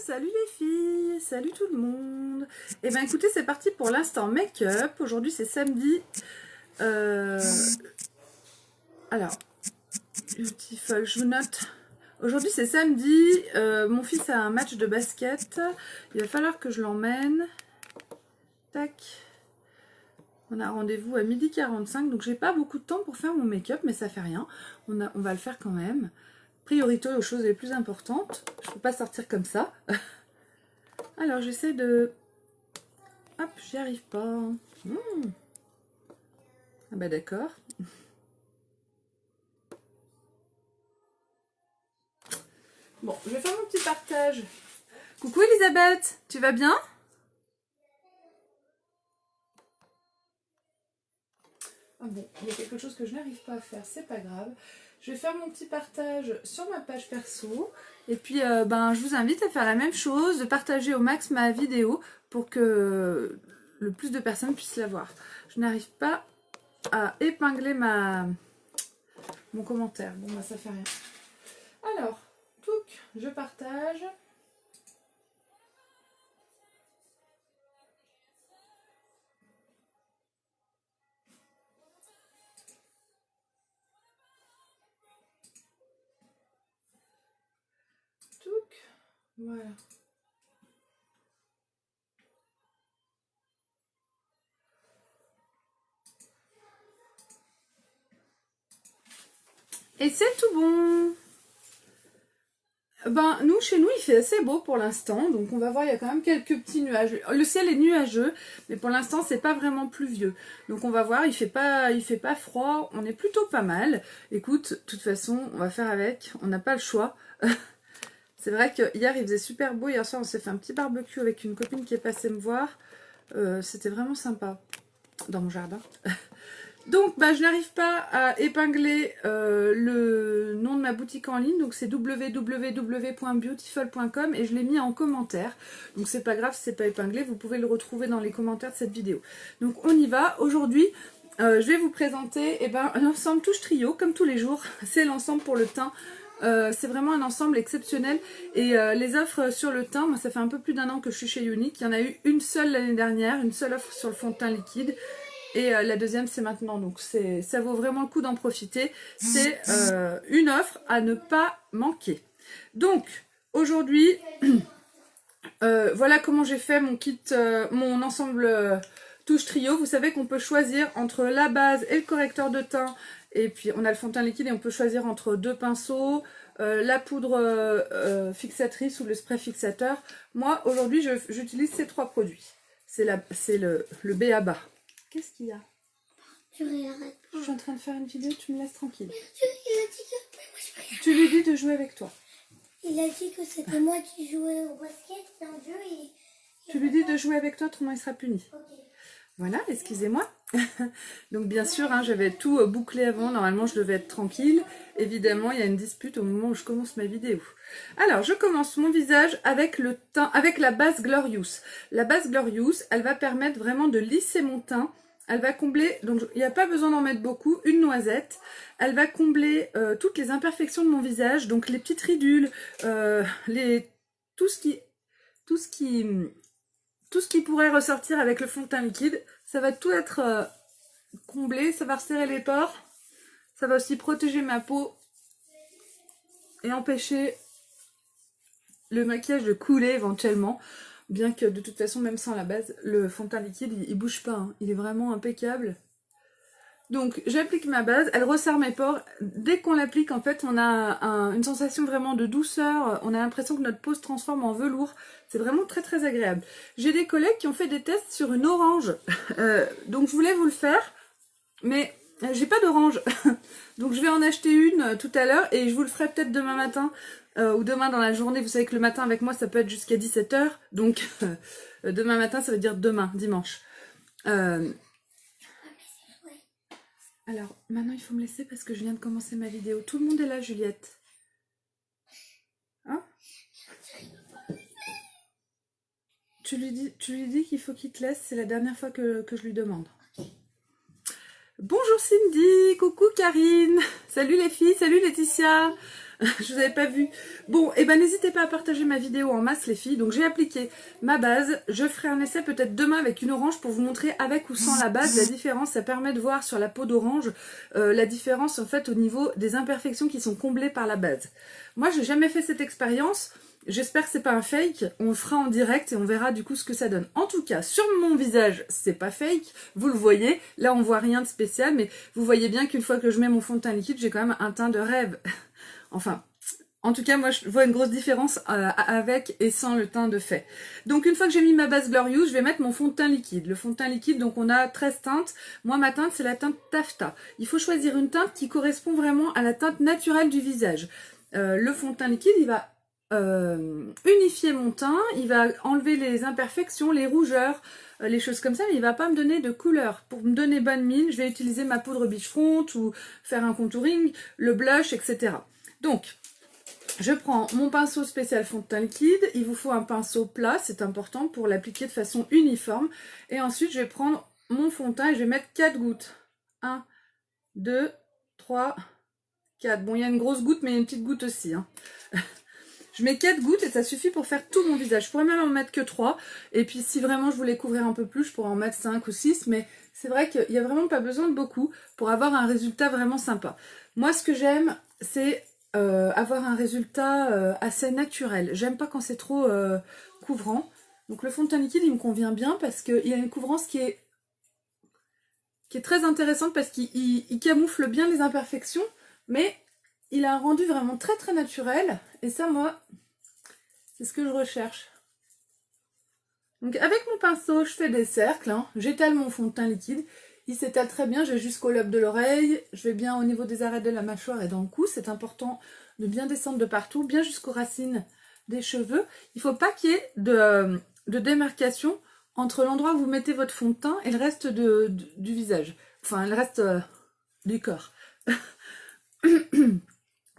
salut les filles, salut tout le monde. Et bien écoutez, c'est parti pour l'instant make-up. Aujourd'hui c'est samedi. Alors, beautiful, je vous note. Aujourd'hui c'est samedi, mon fils a un match de basket. Il va falloir que je l'emmène. Tac. On a rendez-vous à 12h45, donc j'ai pas beaucoup de temps pour faire mon make-up, mais ça fait rien. On va le faire quand même. Priorité aux choses les plus importantes. Je ne peux pas sortir comme ça. Alors j'essaie de... Hop, j'y arrive pas. Ah bah d'accord. Bon, je vais faire mon petit partage. Coucou Elisabeth, tu vas bien? Ah bon, il y a quelque chose que je n'arrive pas à faire, c'est pas grave. Je vais faire mon petit partage sur ma page perso. Et puis, je vous invite à faire la même chose, de partager au max ma vidéo pour que le plus de personnes puissent la voir. Je n'arrive pas à épingler mon commentaire. Bon, bah ça fait rien. Alors, touc, je partage. Touc, voilà. Et c'est tout bon. Ben, chez nous, il fait assez beau pour l'instant. Donc, on va voir, il y a quand même quelques petits nuages. Le ciel est nuageux, mais pour l'instant, c'est pas vraiment pluvieux. Donc, on va voir, il fait pas froid. On est plutôt pas mal. Écoute, de toute façon, on va faire avec. On n'a pas le choix. C'est vrai que hier, il faisait super beau. Hier soir, on s'est fait un petit barbecue avec une copine qui est passée me voir. C'était vraiment sympa dans mon jardin. Donc, je n'arrive pas à épingler le nom de ma boutique en ligne. Donc, c'est www.beautiful.com et je l'ai mis en commentaire. Donc, c'est pas grave si c'est pas épinglé. Vous pouvez le retrouver dans les commentaires de cette vidéo. Donc, on y va. Aujourd'hui, je vais vous présenter l'ensemble Touche Trio, comme tous les jours. C'est l'ensemble pour le teint. C'est vraiment un ensemble exceptionnel. Et les offres sur le teint, moi, ça fait un peu plus d'1 an que je suis chez Younique. Il y en a eu une seule l'année dernière, une seule offre sur le fond de teint liquide. Et la deuxième, c'est maintenant. Donc, ça vaut vraiment le coup d'en profiter. C'est une offre à ne pas manquer. Donc, aujourd'hui, voilà comment j'ai fait mon kit, mon ensemble Touche Trio. Vous savez qu'on peut choisir entre la base et le correcteur de teint. Et puis, on a le fond de teint liquide et on peut choisir entre 2 pinceaux, la poudre fixatrice ou le spray fixateur. Moi, aujourd'hui, j'utilise ces 3 produits. C'est le B.A.B.A. Qu'est-ce qu'il y a? Je regarde. Je suis en train de faire une vidéo, tu me laisses tranquille. Il a dit que... Moi, je peux rien. Tu lui dis de jouer avec toi. Il a dit que c'était moi qui jouais au basket, c'est un jeu et... Tu lui dis de jouer avec toi, autrement il sera puni. Ok. Voilà, excusez-moi. Donc bien sûr, j'avais tout bouclé avant, normalement je devais être tranquille. Évidemment, il y a une dispute au moment où je commence ma vidéo. Alors, je commence mon visage avec le teint, avec la base Glorious. La base Glorious, elle va permettre vraiment de lisser mon teint. Elle va combler, donc il n'y a pas besoin d'en mettre beaucoup, une noisette. Elle va combler toutes les imperfections de mon visage, donc les petites ridules, tout ce qui pourrait ressortir avec le fond de teint liquide. Ça va tout être comblé, ça va resserrer les pores. Ça va aussi protéger ma peau et empêcher le maquillage de couler éventuellement. Bien que de toute façon, même sans la base, le fond de teint liquide, il bouge pas. Il est vraiment impeccable. Donc, j'applique ma base. Elle resserre mes pores. Dès qu'on l'applique, en fait, on a une sensation vraiment de douceur. On a l'impression que notre peau se transforme en velours. C'est vraiment très, très agréable. J'ai des collègues qui ont fait des tests sur une orange. Donc, je voulais vous le faire. Mais j'ai pas d'orange. Donc, je vais en acheter une tout à l'heure. Et je vous le ferai peut-être demain matin. Ou demain dans la journée, vous savez que le matin avec moi ça peut être jusqu'à 17 h, donc demain matin ça veut dire demain, dimanche. Alors maintenant il faut me laisser parce que je viens de commencer ma vidéo. Tout le monde est là, Juliette. Hein? Tu lui dis qu'il faut qu'il te laisse, c'est la dernière fois que je lui demande. Bonjour Cindy, coucou Karine, salut les filles, salut Laetitia. Je vous avais pas vu. Bon, et ben n'hésitez pas à partager ma vidéo en masse les filles. Donc j'ai appliqué ma base. Je ferai un essai peut-être demain avec une orange pour vous montrer avec ou sans la base la différence. Ça permet de voir sur la peau d'orange la différence en fait au niveau des imperfections qui sont comblées par la base. Moi j'ai jamais fait cette expérience. J'espère que c'est pas un fake. On le fera en direct et on verra du coup ce que ça donne. En tout cas sur mon visage c'est pas fake. Vous le voyez. Là on voit rien de spécial, mais vous voyez bien qu'une fois que je mets mon fond de teint liquide j'ai quand même un teint de rêve. Enfin, en tout cas, moi, je vois une grosse différence avec et sans le teint de fait. Donc, une fois que j'ai mis ma base Glorious, je vais mettre mon fond de teint liquide. Le fond de teint liquide, donc on a 13 teintes. Moi, ma teinte, c'est la teinte Taffeta. Il faut choisir une teinte qui correspond vraiment à la teinte naturelle du visage. Le fond de teint liquide, il va unifier mon teint, il va enlever les imperfections, les rougeurs, les choses comme ça, mais il va pas me donner de couleur. Pour me donner bonne mine, je vais utiliser ma poudre Beach Front ou faire un contouring, le blush, etc. Donc, je prends mon pinceau spécial fond de teint liquide. Il vous faut un pinceau plat, c'est important pour l'appliquer de façon uniforme. Et ensuite, je vais prendre mon fond de teint et je vais mettre 4 gouttes. 1, 2, 3, 4. Bon, il y a une grosse goutte, mais il y a une petite goutte aussi. Hein. Je mets 4 gouttes et ça suffit pour faire tout mon visage. Je pourrais même en mettre que 3. Et puis, si vraiment je voulais couvrir un peu plus, je pourrais en mettre 5 ou 6. Mais c'est vrai qu'il n'y a vraiment pas besoin de beaucoup pour avoir un résultat vraiment sympa. Moi, ce que j'aime, c'est avoir un résultat assez naturel. J'aime pas quand c'est trop couvrant. Donc le fond de teint liquide il me convient bien parce qu'il a une couvrance qui est très intéressante parce qu'il camoufle bien les imperfections, mais il a un rendu vraiment très très naturel. Et ça moi, c'est ce que je recherche. Donc avec mon pinceau, je fais des cercles, hein. J'étale mon fond de teint liquide. Il s'étale très bien, je vais jusqu'au lobe de l'oreille, je vais bien au niveau des arêtes de la mâchoire et dans le cou. C'est important de bien descendre de partout, bien jusqu'aux racines des cheveux. Il ne faut pas qu'il y ait de démarcation entre l'endroit où vous mettez votre fond de teint et le reste du visage. Enfin, le reste du corps.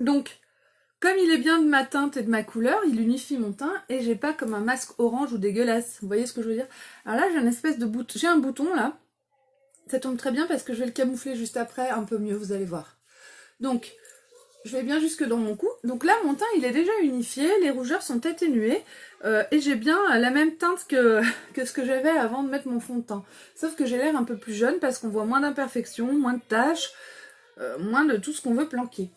Donc, comme il est bien de ma teinte et de ma couleur, il unifie mon teint et j'ai pas comme un masque orange ou dégueulasse. Vous voyez ce que je veux dire? Alors là, j'ai une espèce de bouton. J'ai un bouton là. Ça tombe très bien parce que je vais le camoufler juste après, un peu mieux, vous allez voir. Donc, je vais bien jusque dans mon cou. Donc là, mon teint, il est déjà unifié, les rougeurs sont atténuées et j'ai bien la même teinte que ce que j'avais avant de mettre mon fond de teint. Sauf que j'ai l'air un peu plus jeune parce qu'on voit moins d'imperfections, moins de taches, moins de tout ce qu'on veut planquer.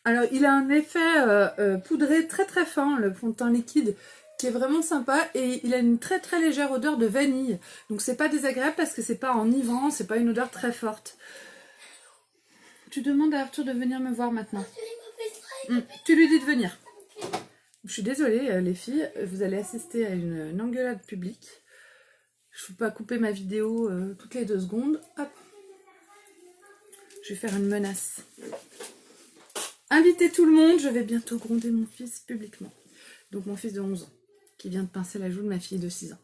Alors, il a un effet poudré très très fin, le fond de teint liquide, qui est vraiment sympa et il a une très très légère odeur de vanille. Donc c'est pas désagréable parce que c'est pas enivrant, c'est pas une odeur très forte. Tu demandes à Arthur de venir me voir maintenant. Tu lui dis de venir. Je suis désolée les filles, vous allez assister à une engueulade publique. Je ne peux pas couper ma vidéo toutes les 2 secondes. Hop. Je vais faire une menace. Invitez tout le monde, je vais bientôt gronder mon fils publiquement. Donc mon fils de 11 ans. Qui vient de pincer la joue de ma fille de 6 ans.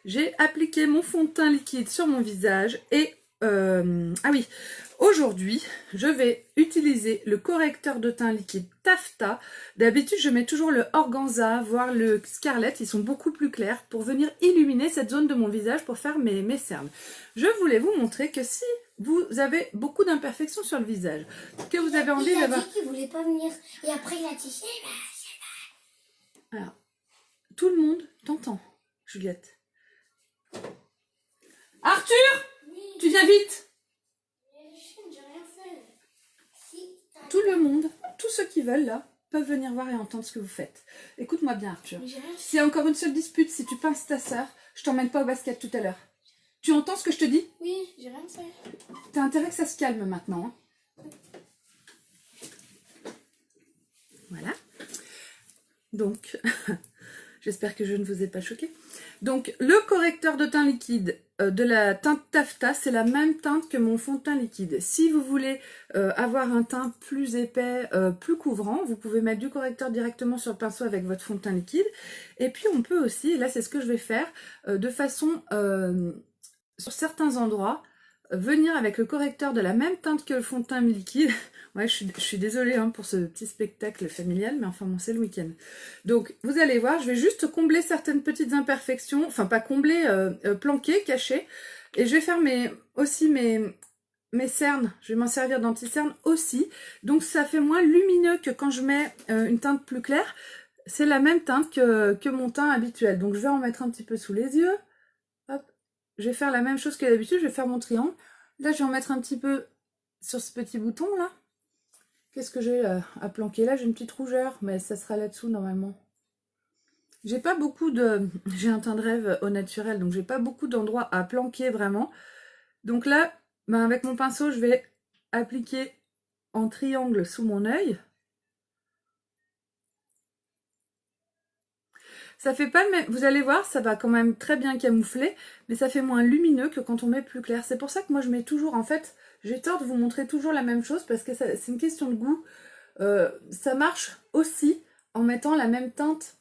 J'ai appliqué mon fond de teint liquide sur mon visage et ah oui, aujourd'hui je vais utiliser le correcteur de teint liquide Taffeta. D'habitude je mets toujours le organza, voire le scarlet, ils sont beaucoup plus clairs pour venir illuminer cette zone de mon visage pour faire mes cernes. Je voulais vous montrer que si vous avez beaucoup d'imperfections sur le visage, que vous avez envie d'avoir... Il a dit qu'il voulait pas venir et après il a dit Alors, tout le monde t'entend, Juliette. Arthur, oui. Tu viens vite. J'ai rien fait. Si, tout le monde, tous ceux qui veulent là, peuvent venir voir et entendre ce que vous faites. Écoute-moi bien Arthur. S'il y a encore une seule dispute, si tu pinces ta soeur, je t'emmène pas au basket tout à l'heure. Tu entends ce que je te dis? Oui, j'ai rien fait. T'as intérêt que ça se calme maintenant. Hein. Voilà. Donc... J'espère que je ne vous ai pas choqué. Donc, le correcteur de teint liquide de la teinte Taffeta, c'est la même teinte que mon fond de teint liquide. Si vous voulez avoir un teint plus épais, plus couvrant, vous pouvez mettre du correcteur directement sur le pinceau avec votre fond de teint liquide. Et puis, on peut aussi, et là c'est ce que je vais faire, de façon, sur certains endroits, venir avec le correcteur de la même teinte que le fond de teint liquide. Ouais, je suis désolée hein, pour ce petit spectacle familial, mais enfin bon, c'est le week-end. Donc, vous allez voir, je vais juste combler certaines petites imperfections, enfin pas combler, planquer, cacher, Et je vais faire aussi mes cernes. Je vais m'en servir d'anti-cerne aussi. Donc ça fait moins lumineux que quand je mets une teinte plus claire. C'est la même teinte que mon teint habituel. Donc je vais en mettre un petit peu sous les yeux. Hop. Je vais faire la même chose que d'habitude. Je vais faire mon triangle. Là, je vais en mettre un petit peu sur ce petit bouton là. Qu'est-ce que j'ai à planquer? Là, j'ai une petite rougeur, mais ça sera là-dessous normalement. J'ai pas beaucoup de... J'ai un teint de rêve au naturel, donc j'ai pas beaucoup d'endroits à planquer vraiment. Donc là, ben avec mon pinceau, je vais appliquer en triangle sous mon œil. Ça fait pas le même... Vous allez voir, ça va quand même très bien camoufler, mais ça fait moins lumineux que quand on met plus clair. C'est pour ça que moi je mets toujours, en fait, j'ai tort de vous montrer toujours la même chose, parce que c'est une question de goût. Ça marche aussi en mettant la même teinte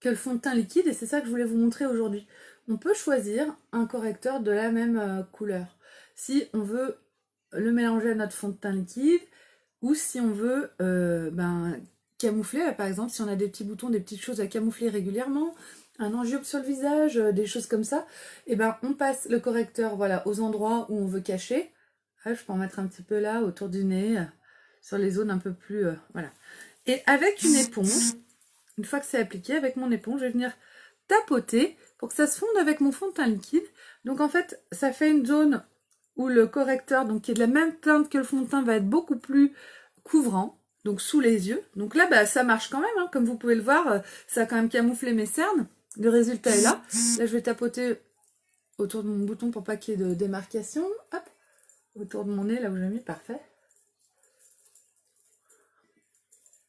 que le fond de teint liquide, et c'est ça que je voulais vous montrer aujourd'hui. On peut choisir un correcteur de la même couleur. Si on veut le mélanger à notre fond de teint liquide, ou si on veut camoufler, par exemple, si on a des petits boutons, des petites choses à camoufler régulièrement, un enjeu sur le visage, des choses comme ça, et ben on passe le correcteur voilà, aux endroits où on veut cacher. Ah, je peux en mettre un petit peu là, autour du nez, sur les zones un peu plus... voilà. Et avec une éponge, une fois que c'est appliqué, avec mon éponge, je vais venir tapoter pour que ça se fonde avec mon fond de teint liquide. Donc en fait, ça fait une zone où le correcteur, donc qui est de la même teinte que le fond de teint, va être beaucoup plus couvrant, donc sous les yeux. Donc là, bah, ça marche quand même, hein. Comme vous pouvez le voir, ça a quand même camouflé mes cernes. Le résultat est là. Là, je vais tapoter autour de mon bouton pour pas qu'il y ait de démarcation. Hop, autour de mon nez, là où j'ai mis, parfait.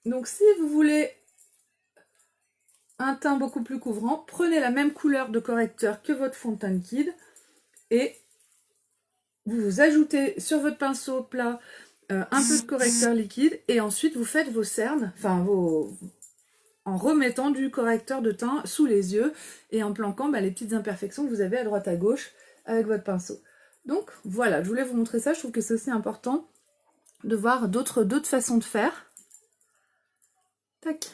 Donc si vous voulez un teint beaucoup plus couvrant, prenez la même couleur de correcteur que votre fond de teint liquide et vous ajoutez sur votre pinceau plat un peu de correcteur liquide et ensuite vous faites vos cernes, en remettant du correcteur de teint sous les yeux et en planquant les petites imperfections que vous avez à droite à gauche avec votre pinceau. Donc voilà, je voulais vous montrer ça, je trouve que c'est aussi important de voir d'autres façons de faire. Tac.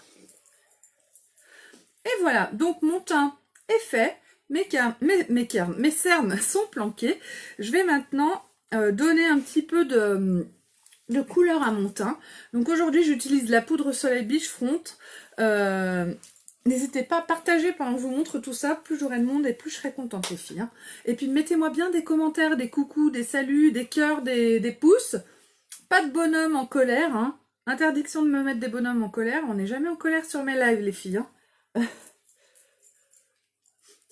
Et voilà, donc mon teint est fait, mes cernes sont planquées. Je vais maintenant donner un petit peu de couleur à mon teint. Donc aujourd'hui, j'utilise la poudre Soleil Beach Front. N'hésitez pas à partager pendant que je vous montre tout ça. Plus j'aurai de monde et plus je serai contente, les filles. Hein. Et puis mettez-moi bien des commentaires, des coucous, des saluts, des cœurs, des pouces. Pas de bonhomme en colère. Hein. Interdiction de me mettre des bonhommes en colère. On n'est jamais en colère sur mes lives, les filles. Hein.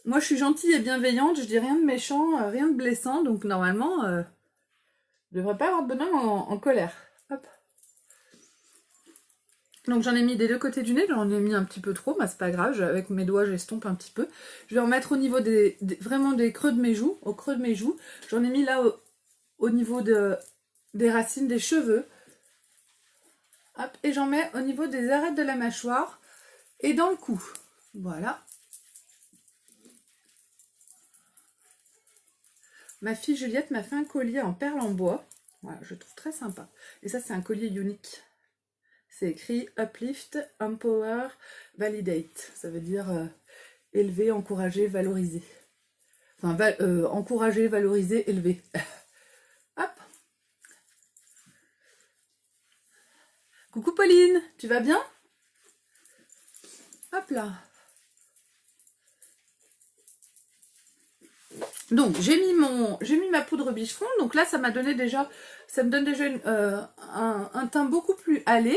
Moi, je suis gentille et bienveillante, je dis rien de méchant, rien de blessant, donc normalement, je ne devrais pas avoir de bonhomme en colère. Hop. Donc j'en ai mis des deux côtés du nez, j'en ai mis un petit peu trop, mais c'est pas grave, avec mes doigts j'estompe un petit peu. Je vais en mettre au niveau vraiment des creux de mes joues, au creux de mes joues. J'en ai mis là au niveau des racines des cheveux. Hop. Et j'en mets au niveau des arêtes de la mâchoire et dans le cou. Voilà. Ma fille Juliette m'a fait un collier en perles en bois. Voilà, je trouve très sympa. Et ça, c'est un collier unique. C'est écrit Uplift, Empower, Validate. Ça veut dire élever, encourager, valoriser. Enfin, encourager, valoriser, élever. Hop. Coucou Pauline, tu vas bien? Hop là. Donc j'ai mis ma poudre Beach Front, donc là ça me donne déjà un teint beaucoup plus hâlé,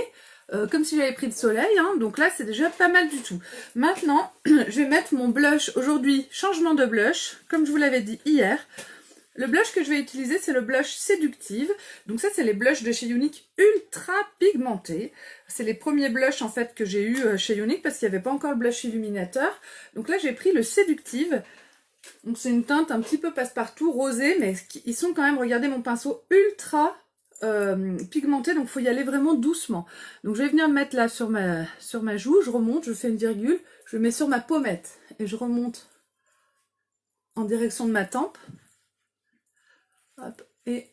comme si j'avais pris le soleil, hein, donc là c'est déjà pas mal du tout. Maintenant je vais mettre mon blush, aujourd'hui changement de blush, comme je vous l'avais dit hier. Le blush que je vais utiliser c'est le blush Séductive, donc ça c'est les blushs de chez Younique ultra pigmentés. C'est les premiers blushs en fait que j'ai eu chez Younique parce qu'il n'y avait pas encore le blush illuminateur. Donc là j'ai pris le Séductive. Donc c'est une teinte un petit peu passe-partout, rosée, mais ils sont quand même, regardez mon pinceau, ultra pigmenté, donc il faut y aller vraiment doucement. Donc je vais venir me mettre là sur ma joue, je remonte, je fais une virgule, je mets sur ma pommette et je remonte en direction de ma tempe. Hop, et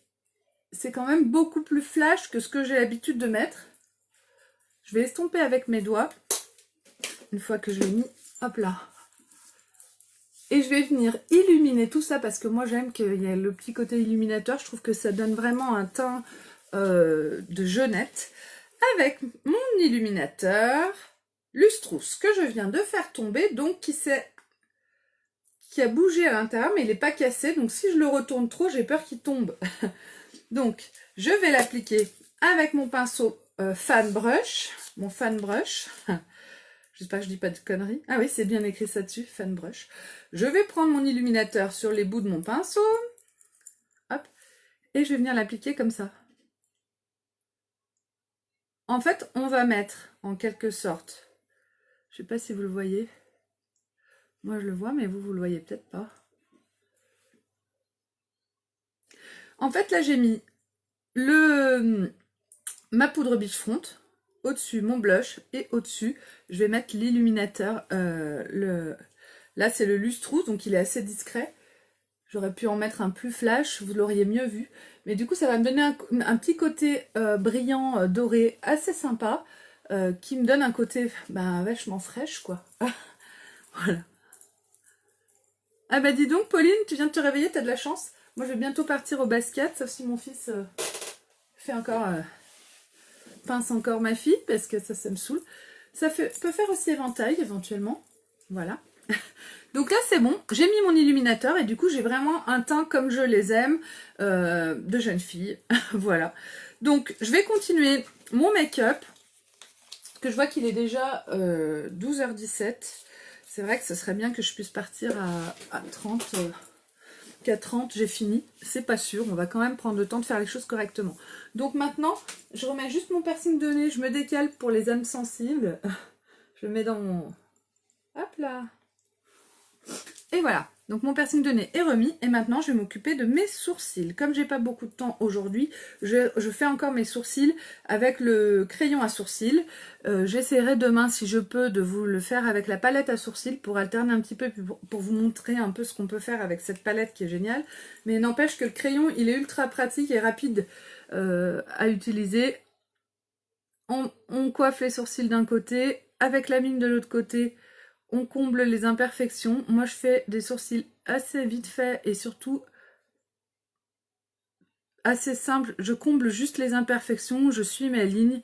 c'est quand même beaucoup plus flash que ce que j'ai l'habitude de mettre. Je vais estomper avec mes doigts, une fois que je l'ai mis, hop là. Et je vais venir illuminer tout ça parce que moi j'aime qu'il y ait le petit côté illuminateur. Je trouve que ça donne vraiment un teint de jeunette. Avec mon illuminateur Lustrous que je viens de faire tomber, donc qui a bougé à l'intérieur mais il n'est pas cassé. Donc si je le retourne trop, j'ai peur qu'il tombe. Donc je vais l'appliquer avec mon pinceau Fan Brush. Mon Fan Brush. J'espère que je dis pas de conneries. Ah oui, c'est bien écrit ça dessus, Fan Brush. Je vais prendre mon illuminateur sur les bouts de mon pinceau. Hop. Et je vais venir l'appliquer comme ça. En fait, on va mettre, en quelque sorte, je sais pas si vous le voyez. Moi, je le vois, mais vous le voyez peut-être pas. En fait, là, j'ai mis ma poudre Beach Front. Au-dessus, mon blush. Et au-dessus, je vais mettre l'illuminateur. Là, c'est le Lustrous, donc il est assez discret. J'aurais pu en mettre un plus flash, vous l'auriez mieux vu. Mais du coup, ça va me donner un petit côté brillant, doré, assez sympa. Qui me donne un côté vachement fraîche, quoi. Voilà. Ah bah dis donc, Pauline, tu viens de te réveiller, t'as de la chance. Moi, je vais bientôt partir au basket, sauf si mon fils fait encore... pince encore ma fille, parce que ça me saoule. Ça peut faire aussi éventail, éventuellement. Voilà. Donc là, c'est bon. J'ai mis mon illuminateur et du coup, j'ai vraiment un teint comme je les aime, de jeune fille. Voilà. Donc, je vais continuer mon make-up, que je vois qu'il est déjà 12h17. C'est vrai que ce serait bien que je puisse partir à 30... qu'à 30 j'ai fini, c'est pas sûr, on va quand même prendre le temps de faire les choses correctement. Donc maintenant, je remets juste mon piercing de nez, je me décale pour les âmes sensibles, je le mets dans mon... Hop là. Et voilà, donc mon piercing de nez est remis, et maintenant je vais m'occuper de mes sourcils. Comme j'ai pas beaucoup de temps aujourd'hui, je fais encore mes sourcils avec le crayon à sourcils. J'essaierai demain, si je peux, de vous le faire avec la palette à sourcils pour alterner un petit peu, pour vous montrer un peu ce qu'on peut faire avec cette palette qui est géniale. Mais n'empêche que le crayon, il est ultra pratique et rapide à utiliser. On coiffe les sourcils d'un côté, avec la mine de l'autre côté, on comble les imperfections. Moi, je fais des sourcils assez vite fait et surtout assez simple. Je comble juste les imperfections, je suis mes lignes.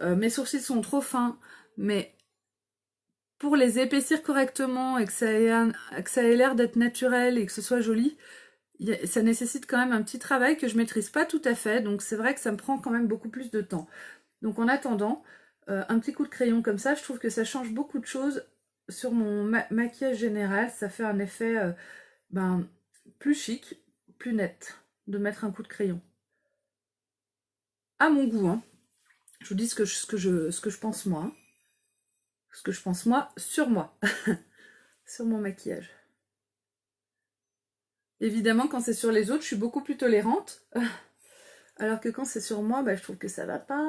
Mes sourcils sont trop fins, mais pour les épaissir correctement et que ça ait l'air d'être naturel et que ce soit joli, ça nécessite quand même un petit travail que je maîtrise pas tout à fait. Donc c'est vrai que ça me prend quand même beaucoup plus de temps. Donc en attendant, un petit coup de crayon comme ça, je trouve que ça change beaucoup de choses sur mon maquillage général. Ça fait un effet plus chic, plus net de mettre un coup de crayon. À mon goût, hein. Je vous dis ce que je pense moi. Hein. Ce que je pense moi sur moi. Sur mon maquillage. Évidemment, quand c'est sur les autres, je suis beaucoup plus tolérante. Alors que quand c'est sur moi, je trouve que ça va pas.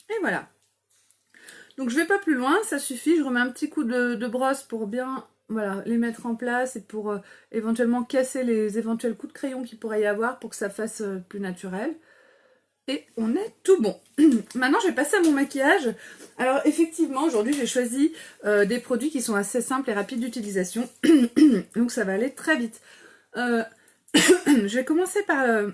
Et voilà. Donc je vais pas plus loin, ça suffit. Je remets un petit coup de brosse pour bien les mettre en place et pour éventuellement casser les éventuels coups de crayon qu'il pourrait y avoir pour que ça fasse plus naturel. Et on est tout bon. Maintenant, je vais passer à mon maquillage. Alors, effectivement, aujourd'hui, j'ai choisi des produits qui sont assez simples et rapides d'utilisation. Donc, ça va aller très vite. Je vais commencer par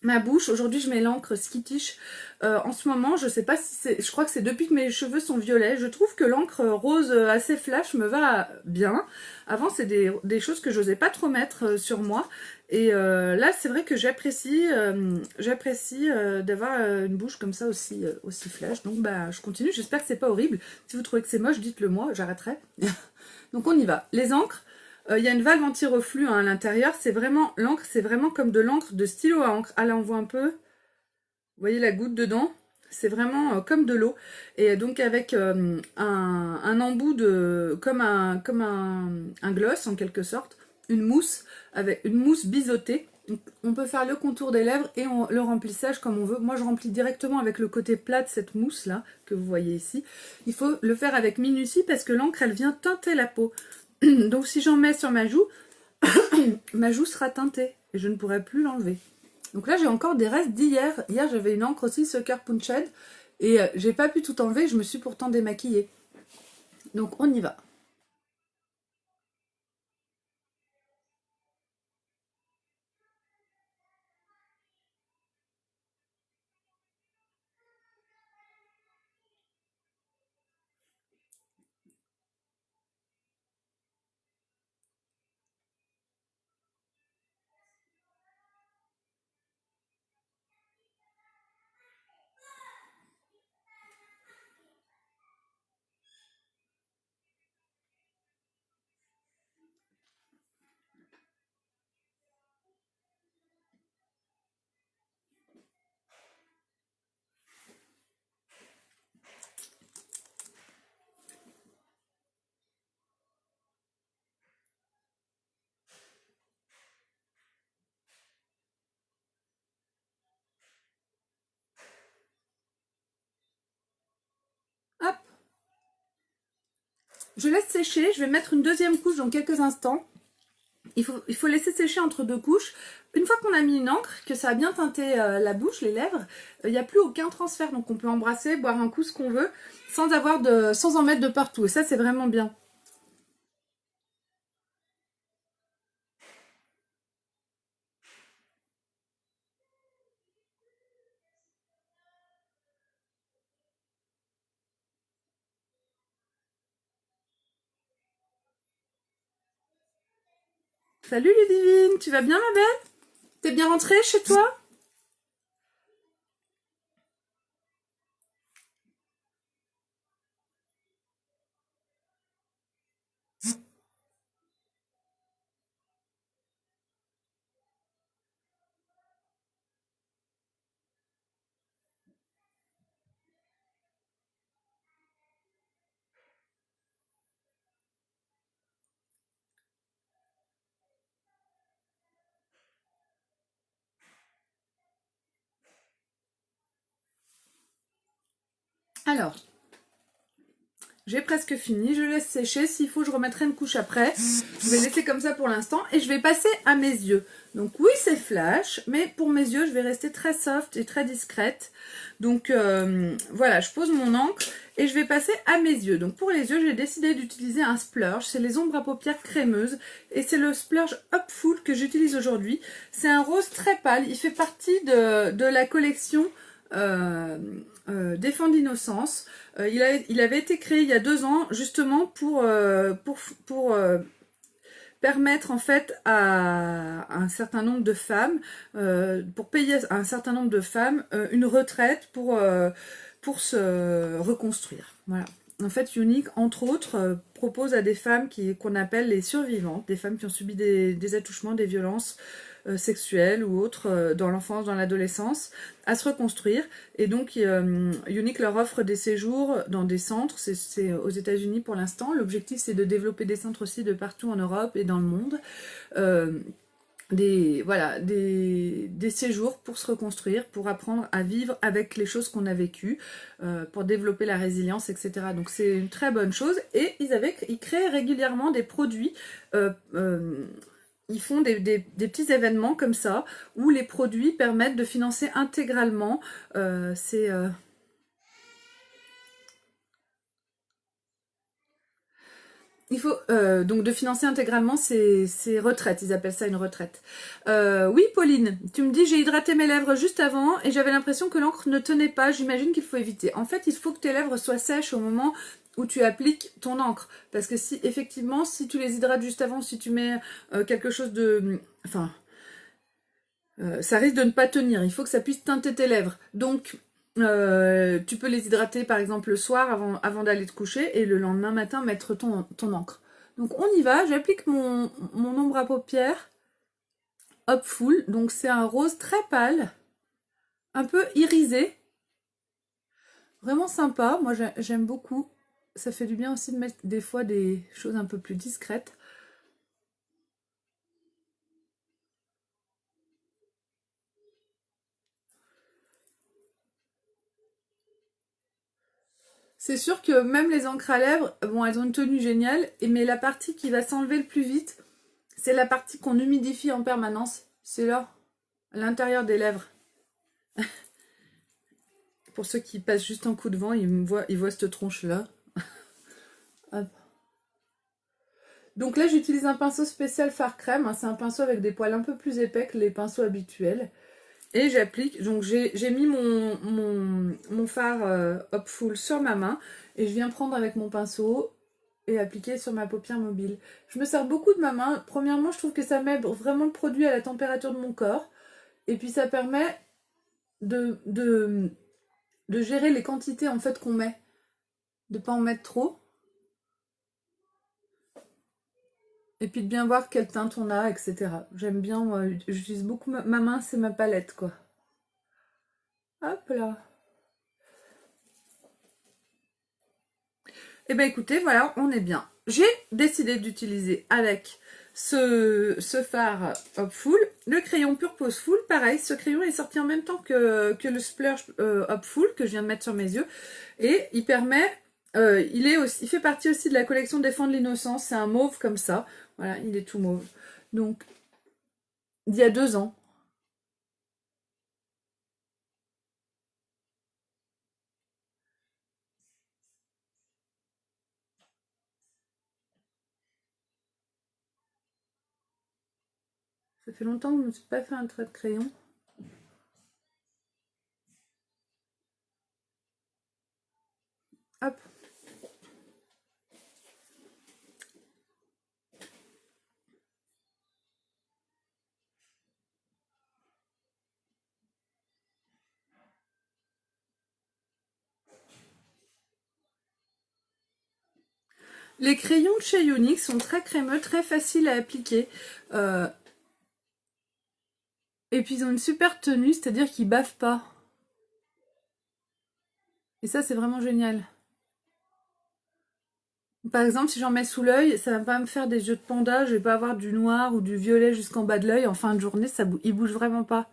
ma bouche. Aujourd'hui, je mets l'encre Skittish. En ce moment, je sais pas si c'est... Je crois que c'est depuis que mes cheveux sont violets. Je trouve que l'encre rose assez flash me va bien. Avant, c'est des choses que j'osais pas trop mettre sur moi. Et là, c'est vrai que j'apprécie d'avoir une bouche comme ça aussi flash. Donc, je continue. J'espère que c'est pas horrible. Si vous trouvez que c'est moche, dites-le moi. J'arrêterai. Donc, on y va. Les encres. Il y a une valve anti-reflux à l'intérieur. C'est vraiment l'encre, c'est vraiment comme de l'encre de stylo à encre. Ah là, on voit un peu. Vous voyez la goutte dedans? C'est vraiment comme de l'eau. Et donc avec un embout comme un gloss en quelque sorte. Une mousse, avec une mousse biseautée. Donc, on peut faire le contour des lèvres et le remplissage comme on veut. Moi, je remplis directement avec le côté plat de cette mousse là, que vous voyez ici. Il faut le faire avec minutie parce que l'encre, elle vient teinter la peau. Donc si j'en mets sur ma joue, ma joue sera teintée et je ne pourrai plus l'enlever. Donc là, j'ai encore des restes d'hier. Hier, j'avais une encre aussi, Sucker Punched. Et j'ai pas pu tout enlever, je me suis pourtant démaquillée. Donc on y va. Hop. Je laisse sécher, je vais mettre une deuxième couche dans quelques instants. Il faut laisser sécher entre deux couches. Une fois qu'on a mis une encre, que ça a bien teinté la bouche, les lèvres, il n'y a plus aucun transfert. Donc on peut embrasser, boire un coup, ce qu'on veut, sans en mettre de partout. Et ça, c'est vraiment bien. Salut Ludivine, tu vas bien ma belle? T'es bien rentrée chez toi? Alors, j'ai presque fini, je laisse sécher. S'il faut, je remettrai une couche après. Je vais laisser comme ça pour l'instant et je vais passer à mes yeux. Donc oui, c'est flash, mais pour mes yeux, je vais rester très soft et très discrète. Donc voilà, je pose mon encre et je vais passer à mes yeux. Donc pour les yeux, j'ai décidé d'utiliser un splurge. C'est les ombres à paupières crémeuses et c'est le splurge Hopeful que j'utilise aujourd'hui. C'est un rose très pâle. Il fait partie de la collection Défend d'innocence. Il avait été créé il y a 2 ans justement pour permettre en fait à un certain nombre de femmes, pour payer à un certain nombre de femmes une retraite pour se reconstruire. Voilà. En fait, Unique, entre autres, propose à des femmes qu'on appelle les survivantes, des femmes qui ont subi des attouchements, des violences sexuelles ou autres dans l'enfance, dans l'adolescence, à se reconstruire. Et donc, Unique leur offre des séjours dans des centres, c'est aux États-Unis pour l'instant. L'objectif, c'est de développer des centres aussi de partout en Europe et dans le monde. Des séjours pour se reconstruire, pour apprendre à vivre avec les choses qu'on a vécues, pour développer la résilience, etc. Donc c'est une très bonne chose. Et ils créent régulièrement des produits, ils font des petits événements comme ça, où les produits permettent de financer intégralement il faut donc de financer intégralement ces retraites, ils appellent ça une retraite. Oui Pauline, tu me dis j'ai hydraté mes lèvres juste avant et j'avais l'impression que l'encre ne tenait pas, j'imagine qu'il faut éviter. En fait il faut que tes lèvres soient sèches au moment où tu appliques ton encre. Parce que si effectivement, si tu les hydrates juste avant, si tu mets quelque chose de... Enfin, ça risque de ne pas tenir, il faut que ça puisse teinter tes lèvres. Donc... tu peux les hydrater par exemple le soir avant d'aller te coucher et le lendemain matin mettre ton encre. Donc on y va, j'applique mon ombre à paupières Hopeful, donc c'est un rose très pâle, un peu irisé, vraiment sympa, moi j'aime beaucoup, ça fait du bien aussi de mettre des fois des choses un peu plus discrètes. C'est sûr que même les encres à lèvres, bon, elles ont une tenue géniale, mais la partie qui va s'enlever le plus vite, c'est la partie qu'on humidifie en permanence. C'est là. à l'intérieur des lèvres. Pour ceux qui passent juste un coup de vent, ils voient cette tronche-là. Donc là, j'utilise un pinceau spécial fard crème. C'est un pinceau avec des poils un peu plus épais que les pinceaux habituels. Et j'applique, donc j'ai mis mon fard Hopeful sur ma main. Et je viens prendre avec mon pinceau et appliquer sur ma paupière mobile. Je me sers beaucoup de ma main. Premièrement, je trouve que ça met vraiment le produit à la température de mon corps. Et puis ça permet de gérer les quantités en fait qu'on met. De ne pas en mettre trop. Et puis de bien voir quelle teinte on a, etc. J'aime bien, j'utilise beaucoup ma main, c'est ma palette, quoi. Hop là. Et ben écoutez, voilà, on est bien. J'ai décidé d'utiliser avec ce fard Hopeful le crayon Purpose Full. Pareil, ce crayon est sorti en même temps que le Splurge Hopeful que je viens de mettre sur mes yeux. Et il permet... il fait partie aussi de la collection Défendre l'innocence. C'est un mauve comme ça. Voilà, il est tout mauve. Donc, il y a 2 ans. Ça fait longtemps que je ne me suis pas fait un trait de crayon. Hop. Les crayons de chez Younique sont très crémeux, très faciles à appliquer. Et puis ils ont une super tenue, c'est-à-dire qu'ils bavent pas. Et ça, c'est vraiment génial. Par exemple, si j'en mets sous l'œil, ça va pas me faire des yeux de panda, je vais pas avoir du noir ou du violet jusqu'en bas de l'œil. En fin de journée, il bouge vraiment pas.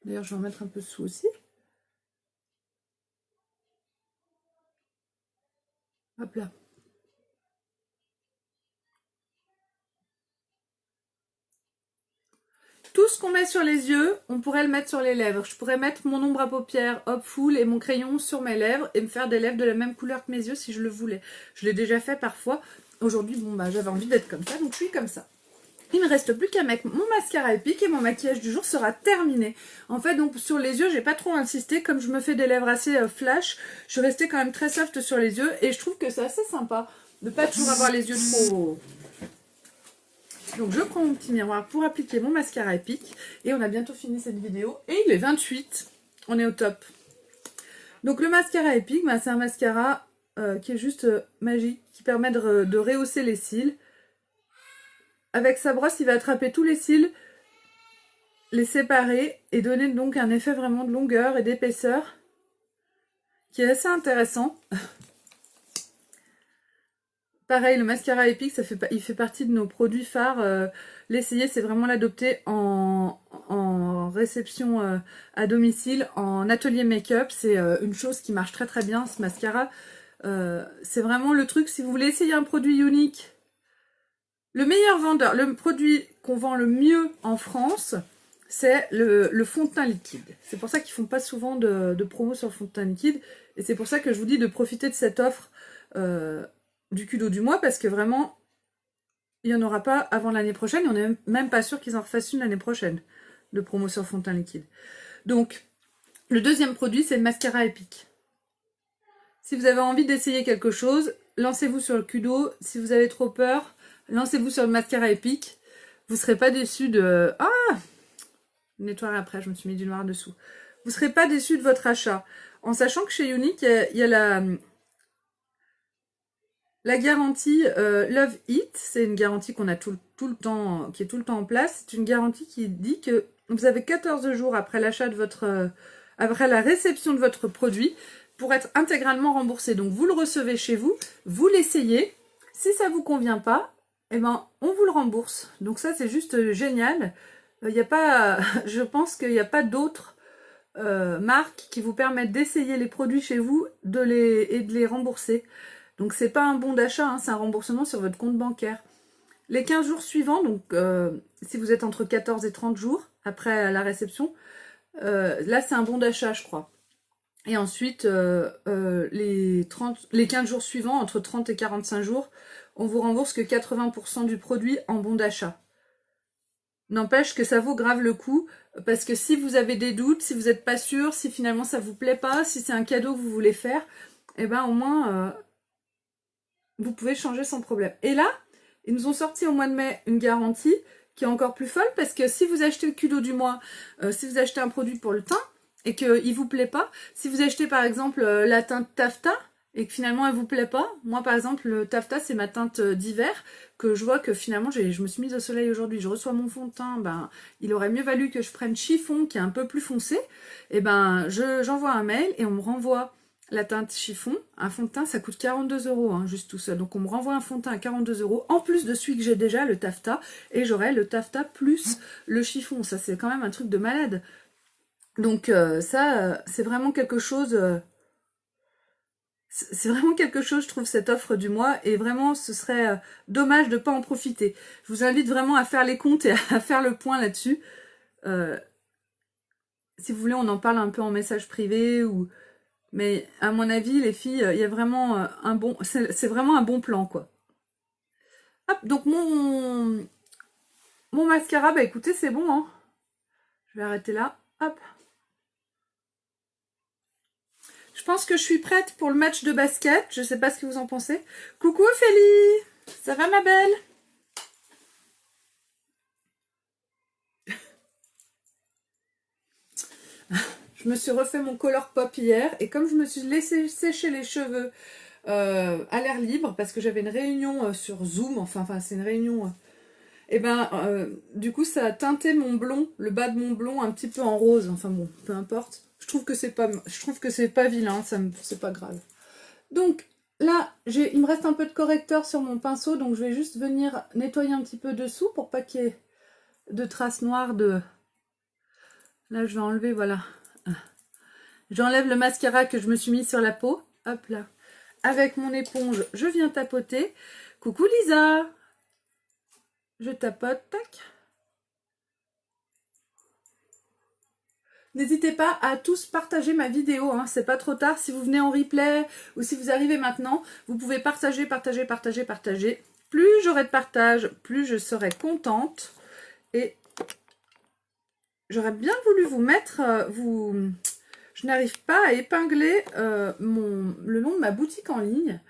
D'ailleurs, je vais en mettre un peu dessous aussi. Hop là. Tout ce qu'on met sur les yeux, on pourrait le mettre sur les lèvres. Je pourrais mettre mon ombre à paupières Hopeful et mon crayon sur mes lèvres et me faire des lèvres de la même couleur que mes yeux si je le voulais. Je l'ai déjà fait parfois. Aujourd'hui, bon bah j'avais envie d'être comme ça, donc je suis comme ça. Il me reste plus qu'à mettre mon mascara épique et mon maquillage du jour sera terminé. En fait, donc sur les yeux, j'ai pas trop insisté. Comme je me fais des lèvres assez flash, je suis restée quand même très soft sur les yeux. Et je trouve que c'est assez sympa de pas toujours avoir les yeux trop... Donc je prends mon petit miroir pour appliquer mon mascara épique. Et on a bientôt fini cette vidéo. Et il est 28. On est au top. Donc le mascara épique, bah, c'est un mascara qui est juste magique. Qui permet de rehausser les cils. Avec sa brosse, il va attraper tous les cils, les séparer et donner donc un effet vraiment de longueur et d'épaisseur qui est assez intéressant. Pareil, le mascara épique, il fait partie de nos produits phares. L'essayer, c'est vraiment l'adopter en réception à domicile, en atelier make-up. C'est une chose qui marche très très bien, ce mascara. C'est vraiment le truc, si vous voulez essayer un produit unique. Le meilleur vendeur, le produit qu'on vend le mieux en France, c'est le fond de teint liquide. C'est pour ça qu'ils font pas souvent de promo sur le fond de teint liquide. Et c'est pour ça que je vous dis de profiter de cette offre du culot du mois, parce que vraiment, il n'y en aura pas avant l'année prochaine. Et on n'est même pas sûr qu'ils en refassent une l'année prochaine de promo sur fond de teint liquide. Donc, le deuxième produit, c'est le mascara épique. Si vous avez envie d'essayer quelque chose, lancez-vous sur le culot. Si vous avez trop peur, lancez-vous sur le mascara épique. Vous ne serez pas déçus de... Ah, nettoyer après, je me suis mis du noir dessous. Vous ne serez pas déçus de votre achat. En sachant que chez Younique, il y a la garantie Love It. C'est une garantie qu'on a tout le temps, qui est tout le temps en place. C'est une garantie qui dit que vous avez 14 jours après l'achat de votre... après la réception de votre produit pour être intégralement remboursé. Donc vous le recevez chez vous, vous l'essayez. Si ça ne vous convient pas, eh ben, on vous le rembourse. Donc ça, c'est juste génial. Il y a pas, je pense qu'il n'y a pas d'autres marques qui vous permettent d'essayer les produits chez vous et de les rembourser. Donc c'est pas un bon d'achat, hein, c'est un remboursement sur votre compte bancaire. Les 15 jours suivants, donc si vous êtes entre 14 et 30 jours après la réception, là c'est un bon d'achat je crois. Et ensuite, les 15 jours suivants, entre 30 et 45 jours, on vous rembourse que 80% du produit en bon d'achat. N'empêche que ça vaut grave le coup, parce que si vous avez des doutes, si vous n'êtes pas sûr, si finalement ça vous plaît pas, si c'est un cadeau que vous voulez faire, et ben au moins, vous pouvez changer sans problème. Et là, ils nous ont sorti au mois de mai une garantie qui est encore plus folle, parce que si vous achetez le culot du mois, si vous achetez un produit pour le teint, et qu'il vous plaît pas, si vous achetez par exemple la teinte taffetas, et que finalement elle vous plaît pas, moi par exemple le taffetas c'est ma teinte d'hiver, que je vois que finalement je me suis mise au soleil aujourd'hui, je reçois mon fond de teint, ben il aurait mieux valu que je prenne chiffon qui est un peu plus foncé, et ben j'envoie un mail et on me renvoie la teinte chiffon. Un fond de teint ça coûte 42 € hein, juste tout seul, donc on me renvoie un fond de teint à 42 € en plus de celui que j'ai déjà, le taffetas, et j'aurai le taffetas plus le chiffon, ça c'est quand même un truc de malade. Donc ça c'est vraiment quelque chose... c'est vraiment quelque chose, je trouve, cette offre du mois, et vraiment, ce serait dommage de ne pas en profiter. Je vous invite vraiment à faire les comptes et à faire le point là-dessus. Si vous voulez, on en parle un peu en message privé, ou... mais à mon avis, les filles, il y a vraiment un bon... C'est vraiment un bon plan, quoi. Hop, donc mon mascara, bah écoutez, c'est bon, hein. Je vais arrêter là. Hop. Je pense que je suis prête pour le match de basket. Je sais pas ce que vous en pensez. Coucou Ophélie, ça va ma belle? Je me suis refait mon color pop hier. Et comme je me suis laissé sécher les cheveux à l'air libre, parce que j'avais une réunion sur Zoom, enfin c'est une réunion... et ben du coup ça a teinté mon blond, le bas de mon blond un petit peu en rose. Enfin bon, peu importe. Je trouve que c'est pas vilain, c'est pas grave. Donc là, il me reste un peu de correcteur sur mon pinceau, donc je vais juste venir nettoyer un petit peu dessous pour pas qu'il y ait de traces noires de... Là, je vais enlever, voilà. J'enlève le mascara que je me suis mis sur la peau. Hop là. Avec mon éponge, je viens tapoter. Coucou Lisa. Je tapote, tac. N'hésitez pas à tous partager ma vidéo, hein, c'est pas trop tard. Si vous venez en replay ou si vous arrivez maintenant, vous pouvez partager. Plus j'aurai de partage, plus je serai contente. Et j'aurais bien voulu vous mettre... Je n'arrive pas à épingler le nom de ma boutique en ligne.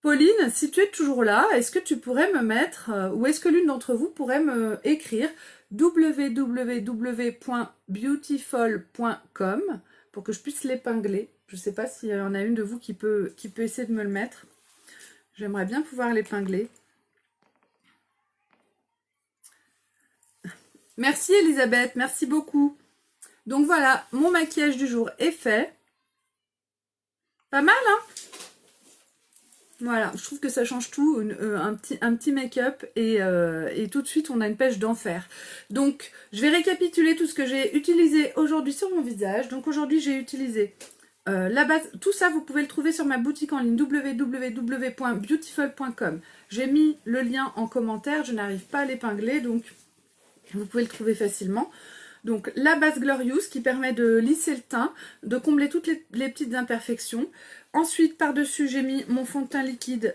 Pauline, si tu es toujours là, est-ce que tu pourrais me mettre, ou est-ce que l'une d'entre vous pourrait me écrire www.beautiful.com pour que je puisse l'épingler. Je ne sais pas s'il y en a une de vous qui peut essayer de me le mettre. J'aimerais bien pouvoir l'épingler. Merci Elisabeth, merci beaucoup. Donc voilà, mon maquillage du jour est fait. Pas mal, hein? Voilà, je trouve que ça change tout, un petit make-up et tout de suite on a une pêche d'enfer. Donc je vais récapituler tout ce que j'ai utilisé aujourd'hui sur mon visage. Donc aujourd'hui j'ai utilisé la base, tout ça vous pouvez le trouver sur ma boutique en ligne www.beautiful.com. J'ai mis le lien en commentaire, je n'arrive pas à l'épingler donc vous pouvez le trouver facilement. Donc la base Glorious qui permet de lisser le teint, de combler toutes les petites imperfections. Ensuite par-dessus j'ai mis mon fond de teint liquide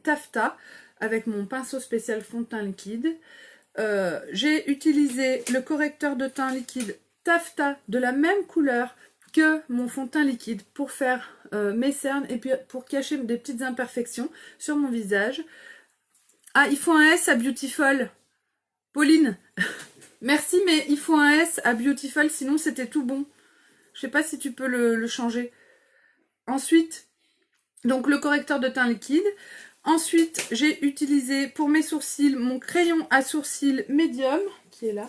taffetas avec mon pinceau spécial fond de teint liquide. J'ai utilisé le correcteur de teint liquide taffetas de la même couleur que mon fond de teint liquide pour faire mes cernes et puis pour cacher des petites imperfections sur mon visage. Ah, il faut un S à Beautiful. Pauline merci, mais il faut un S à Beautiful, sinon c'était tout bon. Je sais pas si tu peux le changer. Ensuite, donc le correcteur de teint liquide. Ensuite, j'ai utilisé pour mes sourcils mon crayon à sourcils médium, qui est là.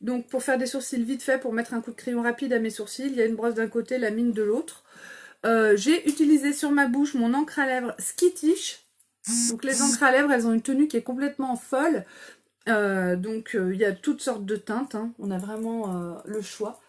Donc pour faire des sourcils vite fait, pour mettre un coup de crayon rapide à mes sourcils, il y a une brosse d'un côté, la mine de l'autre. J'ai utilisé sur ma bouche mon encre à lèvres Skittish. Donc les encres à lèvres, elles ont une tenue qui est complètement folle. Donc il y a toutes sortes de teintes, hein. On a vraiment le choix.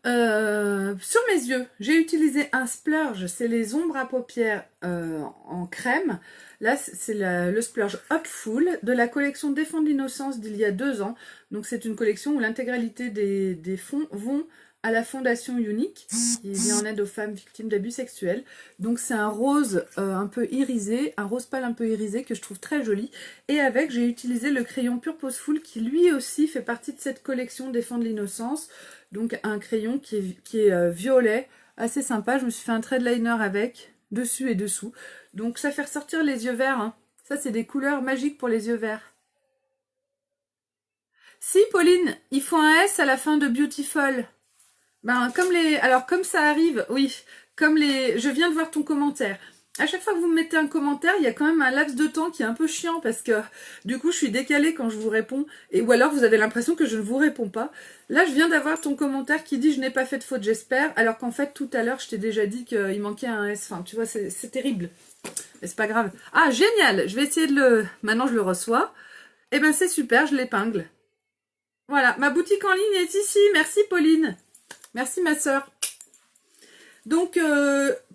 Sur mes yeux, j'ai utilisé un splurge, c'est les ombres à paupières en crème. Là, c'est le splurge Hopeful de la collection Défendre l'innocence d'il y a 2 ans. Donc c'est une collection où l'intégralité des fonds vont à la Fondation Unique, qui vient en aide aux femmes victimes d'abus sexuels. Donc c'est un rose un peu irisé, un rose pâle un peu irisé que je trouve très joli. Et avec, j'ai utilisé le crayon Purposeful qui lui aussi fait partie de cette collection Défendre l'innocence. Donc un crayon qui est violet, assez sympa. Je me suis fait un trait de liner avec, dessus et dessous. Donc ça fait ressortir les yeux verts. Hein. Ça c'est des couleurs magiques pour les yeux verts. Si Pauline, il faut un S à la fin de Beautiful. Ben, comme ça arrive, oui, je viens de voir ton commentaire. À chaque fois que vous me mettez un commentaire, il y a quand même un laps de temps qui est un peu chiant parce que du coup, je suis décalée quand je vous réponds. Ou alors, vous avez l'impression que je ne vous réponds pas. Là, je viens d'avoir ton commentaire qui dit « Je n'ai pas fait de faute, j'espère ». Alors qu'en fait, tout à l'heure, je t'ai déjà dit qu'il manquait un S. Enfin, tu vois, c'est terrible. Mais c'est pas grave. Ah, génial. Je vais essayer de le... Maintenant, je le reçois. Eh ben, c'est super, je l'épingle. Voilà, ma boutique en ligne est ici. Merci, Pauline. Merci ma soeur. Donc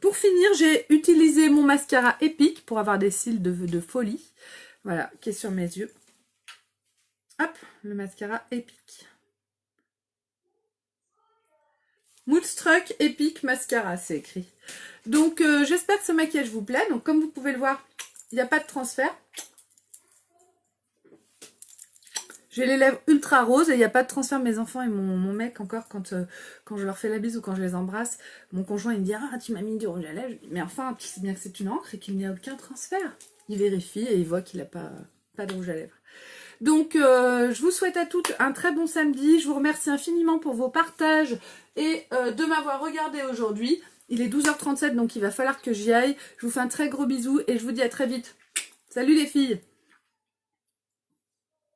pour finir, j'ai utilisé mon mascara Epic pour avoir des cils de folie. Voilà, qui est sur mes yeux. Hop, le mascara Epic. Moodstruck Epic Mascara, c'est écrit. Donc j'espère que ce maquillage vous plaît. Donc comme vous pouvez le voir, il n'y a pas de transfert. J'ai les lèvres ultra roses et il n'y a pas de transfert. Mes enfants et mon mec, encore, quand je leur fais la bise ou quand je les embrasse, mon conjoint il me dit « Ah, tu m'as mis du rouge à lèvres ». Mais enfin, tu sais bien que c'est une encre et qu'il n'y a aucun transfert. Il vérifie et il voit qu'il n'a pas de rouge à lèvres. Donc, je vous souhaite à toutes un très bon samedi. Je vous remercie infiniment pour vos partages et de m'avoir regardé aujourd'hui. Il est 12h37, donc il va falloir que j'y aille. Je vous fais un très gros bisou et je vous dis à très vite. Salut les filles!